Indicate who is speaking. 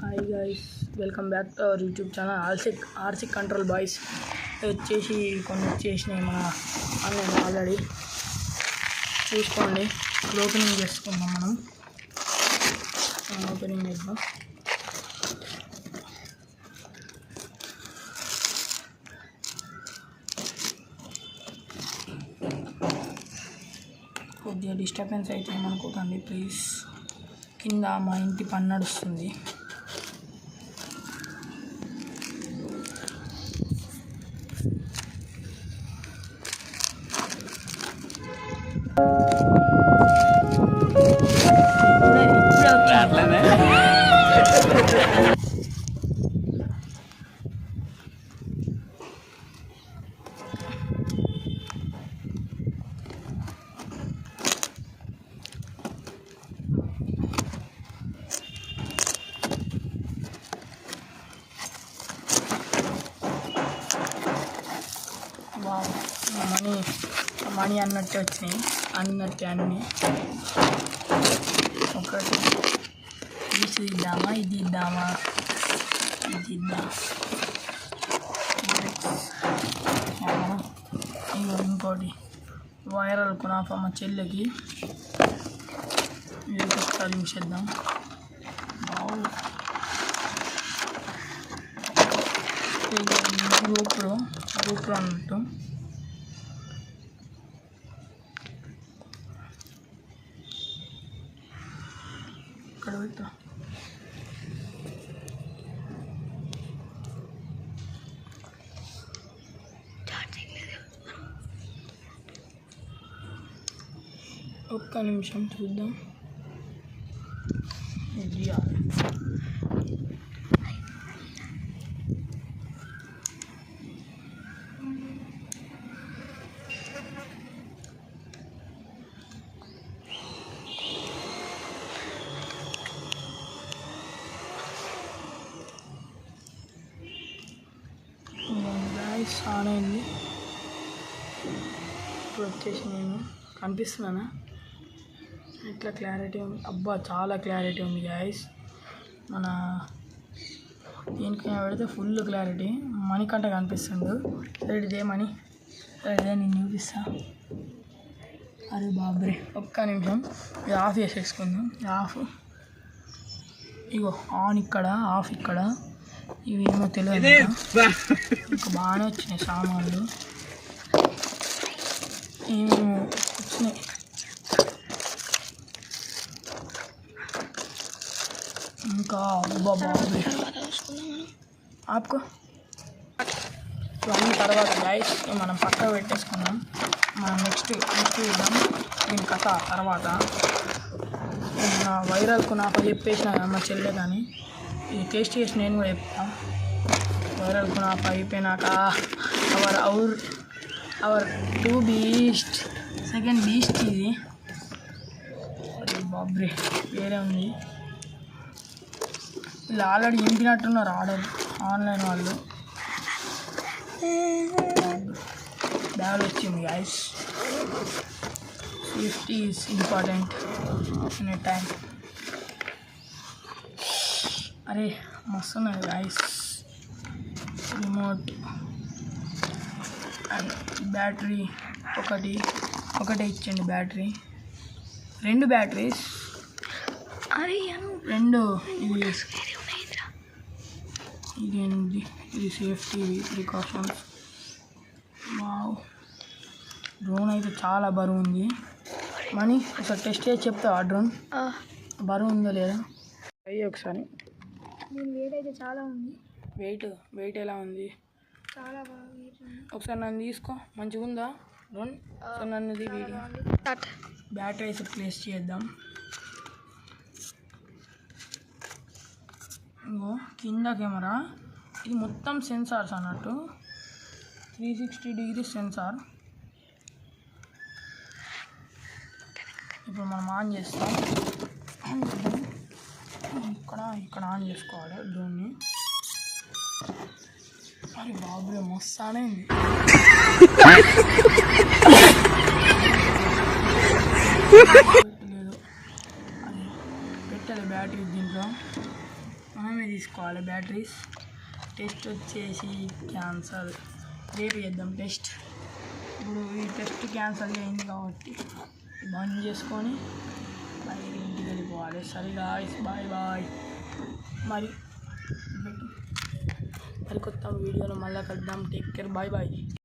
Speaker 1: Hi guys, welcome back to our YouTube channel ఆర్సిక్ control boys. వచ్చేసి కొన్ని వచ్చేసినాయి మన ఆన్లైన్ ఆల్రెడీ. చూసుకోండి, ఓపెనింగ్ చేసుకుందాం. మనం ఓపెనింగ్ చేద్దాం. కొద్దిగా డిస్టర్బెన్స్ అయితే ఏమనుకోకండి ప్లీజ్. కింద మా ఇంటి పని నడుస్తుంది. మనీ అన్నట్టే వచ్చినాయి, అన్నీ ఒకటి పీస్ ఇద్దామా, ఇది ఇద్దామా, ఇది ఇద్దాం. ఇంకోటి వైరల్ కునాఫా మా చెల్లెకి ఒకసారి చూసేద్దాం. గోప్రో అన్నట్టు ఇక్కడ పెట్టా. ఒక్క నిమిషం చూద్దాం. ఇది ఆన్ అయింది. ఇప్పుడు వచ్చేసి నేను కనిపిస్తున్నానా? ఇట్లా క్లారిటీ ఉంది. అబ్బా, చాలా క్లారిటీ ఉంది గాయస్. మన దీనికైనా పెడితే ఫుల్ క్లారిటీ. మణికంట కనిపిస్తుండు. సరే ఇదే మనీ, సరే ఇదే నేను చూపిస్తా. అరే బాబ్రే, ఒక్క నిమిషం ఇది ఆఫ్ చేసేసుకుందాం. ఆఫ్ ఇగో, ఆన్ ఇక్కడ, ఆఫ్ ఇక్కడ. ఇవి ఏమో తెలియదు, ఇంకా బాగానే వచ్చినాయి సామాన్లు. ఏమేమో వచ్చినాయి. ఇంకా అబ్బా బాబు ఆపుకో. ఇవన్నీ తర్వాత గాయస్ మనం పక్క పెట్టేసుకున్నాం. మనం నెక్స్ట్ చూద్దాం దీని కథ తర్వాత. వైరల్ కునాఫా చెప్పేసిన మా చెల్లె, కానీ ఇది టేస్ట్ చేసి నేను కూడా చెప్తాను. వైరల్ కునాఫా అయిపోయినాక our two beast, second beast ఇది. బాబ్రే, వేరే ఉంది. వీళ్ళు ఆల్రెడీ నింపినట్టున్నారు ఆన్లైన్ వాళ్ళు. బ్యాగ్ వచ్చింది guys. Safety is important in a time. అరే మస్తు ఉన్నది గైస్. రిమోట్ అండ్ బ్యాటరీ ఒకటే ఇచ్చండి. Battery, 2 batteries. అరే 2 ఇది సేఫ్టీ ప్రికాషన్స్. వావ్, డ్రోన్ అయితే చాలా బరువు ఉంది. మనీ ఒకసారి టెస్ట్ చేసి చెప్తావా డ్రోన్ బరువు ఉందో లేదా? అయ్యి ఒకసారి.
Speaker 2: వెయిట్ అయితే చాలా ఉంది.
Speaker 1: వెయిట్ ఎలా ఉంది?
Speaker 2: చాలా బాగా.
Speaker 1: ఒకసారి నన్ను తీసుకో, మంచిగా ఉందా డ్రోన్? ఒకసారి నన్ను వీడియో. బ్యాటరీ అయితే ప్లేస్ చేద్దాం. ఇంకో కింద కెమెరా, ఇది మొత్తం సెన్సార్స్ అన్నట్టు. 360 డిగ్రీస్ సెన్సార్. ఇప్పుడు మనం ఆన్ చేస్తాం. ఇక్కడ ఆన్ చేసుకోవాలి డ్రోన్ని. అరే బాబురే, మస్తానే ఉంది. లేదు, అది పెట్టాలి బ్యాటరీ దీంట్లో. మనమే తీసుకోవాలి బ్యాటరీస్. టెస్ట్ వచ్చేసి క్యాన్సల్, రేపు చేద్దాం టెస్ట్. ఇప్పుడు ఈ టెస్ట్ క్యాన్సల్ అయింది కాబట్టి బంద్ చేసుకొని మరి ఇంటికి వెళ్ళిపోవాలి. సరే గాయ్స్, బాయ్ బాయ్. మరి కొత్త వీడియోలో మళ్ళీ కలుద్దాం. Take care, bye bye.